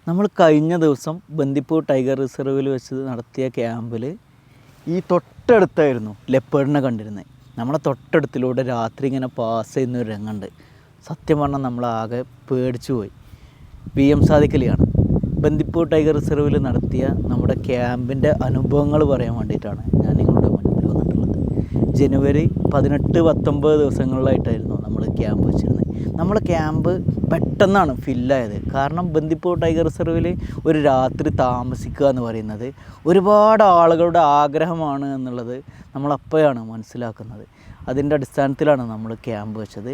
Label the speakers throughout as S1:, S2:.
S1: നമ്മൾ കഴിഞ്ഞ ദിവസം ബന്ദിപ്പൂർ ടൈഗർ റിസർവിൽ വെച്ച് നടത്തിയ ക്യാമ്പിൽ ഈ തൊട്ടടുത്തായിരുന്നു ലെപ്പേർഡിനെ കണ്ടിരുന്നത്. നമ്മളെ തൊട്ടടുത്തിലൂടെ രാത്രി ഇങ്ങനെ പാസ് ചെയ്യുന്നൊരു രംഗമുണ്ട്. സത്യം പറഞ്ഞാൽ നമ്മളാകെ പേടിച്ചു പോയി. VM സാദിഖലിയാണ് ബന്ദിപ്പൂർ ടൈഗർ റിസർവിൽ നടത്തിയ നമ്മുടെ ക്യാമ്പിൻ്റെ അനുഭവങ്ങൾ പറയാൻ വേണ്ടിയിട്ടാണ് ഞാൻ നിങ്ങളുടെ മുന്നിൽ വന്നിട്ടുള്ളത്. ജനുവരി 18-19 ദിവസങ്ങളിലായിട്ടായിരുന്നു നമ്മൾ ക്യാമ്പ് വെച്ചിരുന്നത്. നമ്മൾ ക്യാമ്പ് പെട്ടെന്നാണ് ഫില്ലായത്. കാരണം ബന്ദിപ്പൂർ ടൈഗർ റിസർവിൽ ഒരു രാത്രി താമസിക്കുക എന്ന് പറയുന്നത് ഒരുപാട് ആളുകളുടെ ആഗ്രഹമാണ് എന്നുള്ളത് നമ്മളപ്പോഴാണ് മനസ്സിലാക്കുന്നത്. അതിൻ്റെ അടിസ്ഥാനത്തിലാണ് നമ്മൾ ക്യാമ്പ് വെച്ചത്.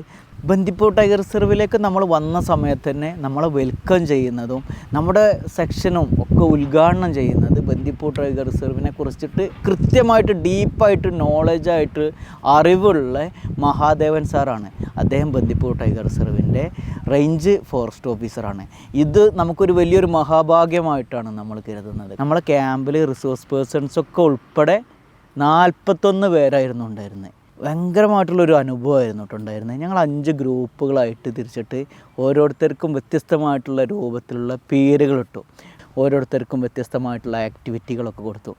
S1: ബന്ദിപ്പൂർ ടൈഗർ റിസർവിലേക്ക് നമ്മൾ വന്ന സമയത്ത് തന്നെ നമ്മളെ വെൽക്കം ചെയ്യുന്നതും നമ്മുടെ സെക്ഷനും ഒക്കെ ഉദ്ഘാടനം ചെയ്യുന്നത് ബന്ദിപ്പൂർ ടൈഗർ റിസർവിനെ കുറിച്ചിട്ട് കൃത്യമായിട്ട് ഡീപ്പായിട്ട് നോളജായിട്ട് അറിവുള്ള മഹാദേവൻ സാറാണ്. അദ്ദേഹം ബന്ദിപ്പൂർ ടൈഗർ റിസർവിൻ്റെ റേഞ്ച് ഫോറസ്റ്റ് ഓഫീസറാണ്. ഇത് നമുക്കൊരു വലിയൊരു മഹാഭാഗ്യമായിട്ടാണ് നമ്മൾ കരുതുന്നത്. നമ്മളെ ക്യാമ്പിൽ റിസോഴ്സ് പേഴ്സൺസൊക്കെ ഉൾപ്പെടെ 41 പേരായിരുന്നു ഉണ്ടായിരുന്നത്. ഭയങ്കരമായിട്ടുള്ളൊരു അനുഭവമായിരുന്നു ഉണ്ടായിരുന്നത്. ഞങ്ങൾ 5 ഗ്രൂപ്പുകളായിട്ട് തിരിച്ചിട്ട് ഓരോരുത്തർക്കും വ്യത്യസ്തമായിട്ടുള്ള രൂപത്തിലുള്ള പേരുകളിട്ടു. ഓരോരുത്തർക്കും വ്യത്യസ്തമായിട്ടുള്ള ആക്ടിവിറ്റികളൊക്കെ കൊടുത്തു.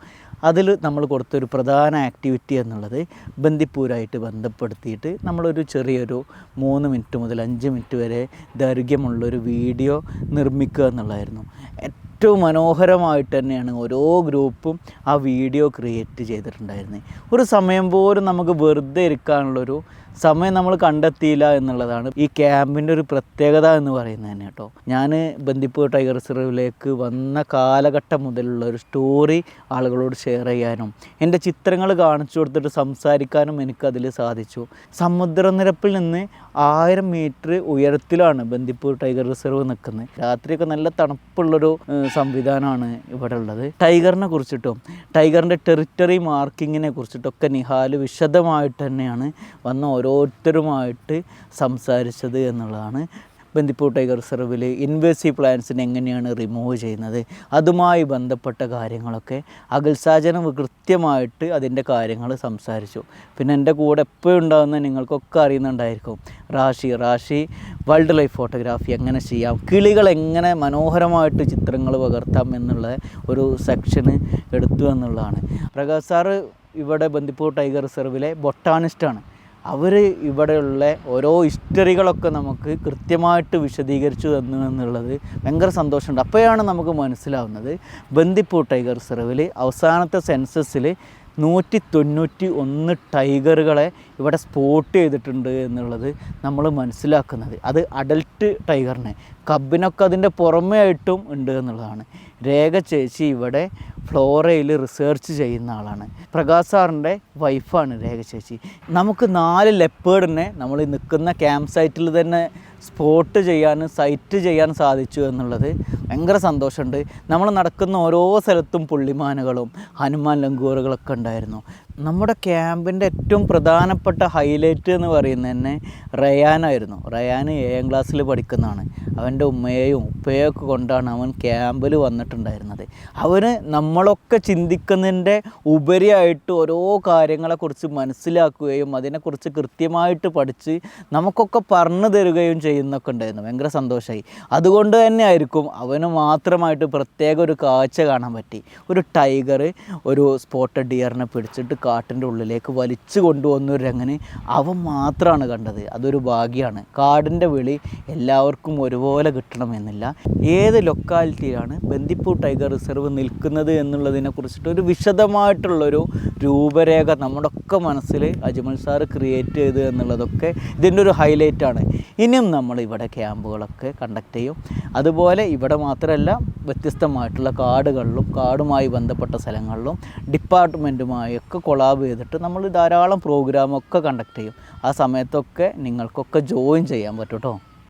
S1: അതിൽ നമ്മൾ കൊടുത്തൊരു പ്രധാന ആക്ടിവിറ്റി എന്നുള്ളത് ബന്ദിപ്പൂരായിട്ട് ബന്ധപ്പെടുത്തിയിട്ട് നമ്മളൊരു ചെറിയൊരു 3 മിനിറ്റ് മുതൽ 5 മിനിറ്റ് വരെ ദൈർഘ്യമുള്ളൊരു വീഡിയോ നിർമ്മിക്കുക എന്നുള്ളതായിരുന്നു. ഏറ്റവും മനോഹരമായിട്ട് തന്നെയാണ് ഓരോ ഗ്രൂപ്പും ആ വീഡിയോ ക്രിയേറ്റ് ചെയ്തിട്ടുണ്ടായിരുന്നത്. ഒരു സമയം പോലും നമുക്ക് വെറുതെ ഇരിക്കാനുള്ളൊരു സമയം നമ്മൾ കണ്ടെത്തിയില്ല എന്നുള്ളതാണ് ഈ ക്യാമ്പിൻ്റെ ഒരു പ്രത്യേകത എന്ന് പറയുന്നത് തന്നെ കേട്ടോ. ഞാൻ ബന്ദിപ്പൂർ ടൈഗർ റിസർവിലേക്ക് വന്ന കാലഘട്ടം മുതലുള്ള ഒരു സ്റ്റോറി ആളുകളോട് ഷെയർ ചെയ്യാനും എൻ്റെ ചിത്രങ്ങൾ കാണിച്ചു കൊടുത്തിട്ട് സംസാരിക്കാനും എനിക്കതിൽ സാധിച്ചു. സമുദ്രനിരപ്പിൽ നിന്ന് 1000 മീറ്റർ ഉയരത്തിലാണ് ബന്ദിപ്പൂർ ടൈഗർ റിസർവ് നിൽക്കുന്നത്. രാത്രിയൊക്കെ നല്ല തണുപ്പുള്ളൊരു സംവിധാനമാണ് ഇവിടെ ഉള്ളത്. ടൈഗറിനെ കുറിച്ചിട്ടും ടൈഗറിൻ്റെ ടെറിറ്ററി മാർക്കിങ്ങിനെ കുറിച്ചിട്ടൊക്കെ നിഹാൽ വിശദമായിട്ട് തന്നെയാണ് വന്ന ഓരോരുത്തരുമായിട്ട് സംസാരിച്ചത് എന്നുള്ളതാണ്. ബന്ദിപ്പൂർ ടൈഗർ റിസർവിൽ ഇൻവേസീവ് പ്ലാന്റ്സിനെ എങ്ങനെയാണ് റിമൂവ് ചെയ്യുന്നത്, അതുമായി ബന്ധപ്പെട്ട കാര്യങ്ങളൊക്കെ അഖിൽസാജനം കൃത്യമായിട്ട് അതിൻ്റെ കാര്യങ്ങൾ സംസാരിച്ചു. പിന്നെ എൻ്റെ കൂടെ എപ്പോഴും ഉണ്ടാകുന്ന നിങ്ങൾക്കൊക്കെ അറിയുന്നുണ്ടായിരിക്കും റാഷി വൈൽഡ് ലൈഫ് ഫോട്ടോഗ്രാഫി എങ്ങനെ ചെയ്യാം, കിളികൾ എങ്ങനെ മനോഹരമായിട്ട് ചിത്രങ്ങൾ പകർത്താം എന്നുള്ള ഒരു സെക്ഷന് എടുത്തു എന്നുള്ളതാണ്. പ്രകാശ് സാറ് ഇവിടെ ബന്ദിപ്പൂർ ടൈഗർ റിസർവിലെ ബൊട്ടാണിസ്റ്റാണ്. അവർ ഇവിടെയുള്ള ഓരോ ഹിസ്റ്ററികളൊക്കെ നമുക്ക് കൃത്യമായിട്ട് വിശദീകരിച്ചു തന്നു എന്നുള്ളത് ഭയങ്കര സന്തോഷമുണ്ട്. അപ്പോഴാണ് നമുക്ക് മനസ്സിലാവുന്നത് ബന്ദിപ്പൂർ ടൈഗർ റിസർവിൽ അവസാനത്തെ സെൻസസിൽ 191 ടൈഗറുകളെ ഇവിടെ സ്പോട്ട് ചെയ്തിട്ടുണ്ട് എന്നുള്ളത് നമ്മൾ മനസ്സിലാക്കുന്നത്. അത് അഡൽട്ട് ടൈഗറിനെ, കബ്ബിനൊക്കെ അതിൻ്റെ പുറമേ ആയിട്ടും ഉണ്ട് എന്നുള്ളതാണ്. രേഖ ചേച്ചി ഇവിടെ ഫ്ലോറയിൽ റിസർച്ച് ചെയ്യുന്ന ആളാണ്. പ്രകാശ് സാറിൻ്റെ വൈഫാണ് രേഖ ചേച്ചി. നമുക്ക് 4 ലെപ്പേർഡിനെ നമ്മൾ നിൽക്കുന്ന ക്യാമ്പ് സൈറ്റിൽ തന്നെ സ്പോട്ട് ചെയ്യാനും സൈറ്റ് ചെയ്യാൻ സാധിച്ചു എന്നുള്ളത് ഭയങ്കര സന്തോഷമുണ്ട്. നമ്മൾ നടക്കുന്ന ഓരോ സ്ഥലത്തും പുള്ളിമാനുകളും ഹനുമാൻ ലങ്കൂറുകളൊക്കെ ഉണ്ടായിരുന്നു. നമ്മുടെ ക്യാമ്പിൻ്റെ ഏറ്റവും പ്രധാനപ്പെട്ട ഹൈലൈറ്റ് എന്ന് പറയുന്നത് തന്നെ റയാനായിരുന്നു. റയാൻ 7ാം ക്ലാസ്സിൽ പഠിക്കുന്നതാണ്. അവൻ്റെ ഉമ്മയെയും ഉപ്പയെയും ഒക്കെ കൊണ്ടാണ് അവൻ ക്യാമ്പിൽ വന്നിട്ടുണ്ടായിരുന്നത്. അവന് നമ്മളൊക്കെ ചിന്തിക്കുന്നതിൻ്റെ ഉപരിയായിട്ട് ഓരോ കാര്യങ്ങളെക്കുറിച്ച് മനസ്സിലാക്കുകയും അതിനെക്കുറിച്ച് കൃത്യമായിട്ട് പഠിച്ച് നമുക്കൊക്കെ പറഞ്ഞു തരികയും ചെയ്യുന്നൊക്കെ ഉണ്ടായിരുന്നു. ഭയങ്കര സന്തോഷമായി. അതുകൊണ്ട് തന്നെ ആയിരിക്കും അവന് മാത്രമായിട്ട് പ്രത്യേക ഒരു കാഴ്ച കാണാൻ പറ്റി. ഒരു ടൈഗർ ഒരു സ്പോട്ടഡ് ഡിയറിനെ പിടിച്ചിട്ട് കാട്ടിൻ്റെ ഉള്ളിലേക്ക് വലിച്ചു കൊണ്ടുവന്നൊരു രംഗന് അവൻ മാത്രമാണ് കണ്ടത്. അതൊരു ഭാഗ്യമാണ്. കാടിൻ്റെ വിളി എല്ലാവർക്കും ഒരുപോലെ കിട്ടണമെന്നില്ല. ഏത് ലൊക്കാലിറ്റിയിലാണ് ബന്ദിപ്പൂർ ടൈഗർ റിസർവ് നിൽക്കുന്നത് എന്നുള്ളതിനെ കുറിച്ചിട്ട് ഒരു വിശദമായിട്ടുള്ളൊരു രൂപരേഖ നമ്മുടെയൊക്കെ മനസ്സിൽ അജ്മൽ സാറ് ക്രിയേറ്റ് ചെയ്ത് എന്നുള്ളതൊക്കെ ഇതിൻ്റെ ഒരു ഹൈലൈറ്റാണ്. ഇനിയും നമ്മൾ ഇവിടെ ക്യാമ്പുകളൊക്കെ കണ്ടക്ട് ചെയ്യും. അതുപോലെ ഇവിടെ മാത്രമല്ല, വ്യത്യസ്തമായിട്ടുള്ള കാടുകളിലും കാടുമായി ബന്ധപ്പെട്ട സ്ഥലങ്ങളിലും ഡിപ്പാർട്ട്മെൻറ്റുമായൊക്കെ കൊളാബ് ചെയ്തിട്ട് നമ്മൾ ധാരാളം പ്രോഗ്രാമൊക്കെ കണ്ടക്ട് ചെയ്യും. ആ സമയത്തൊക്കെ നിങ്ങൾക്കൊക്കെ ജോയിൻ ചെയ്യാൻ പറ്റും കേട്ടോ.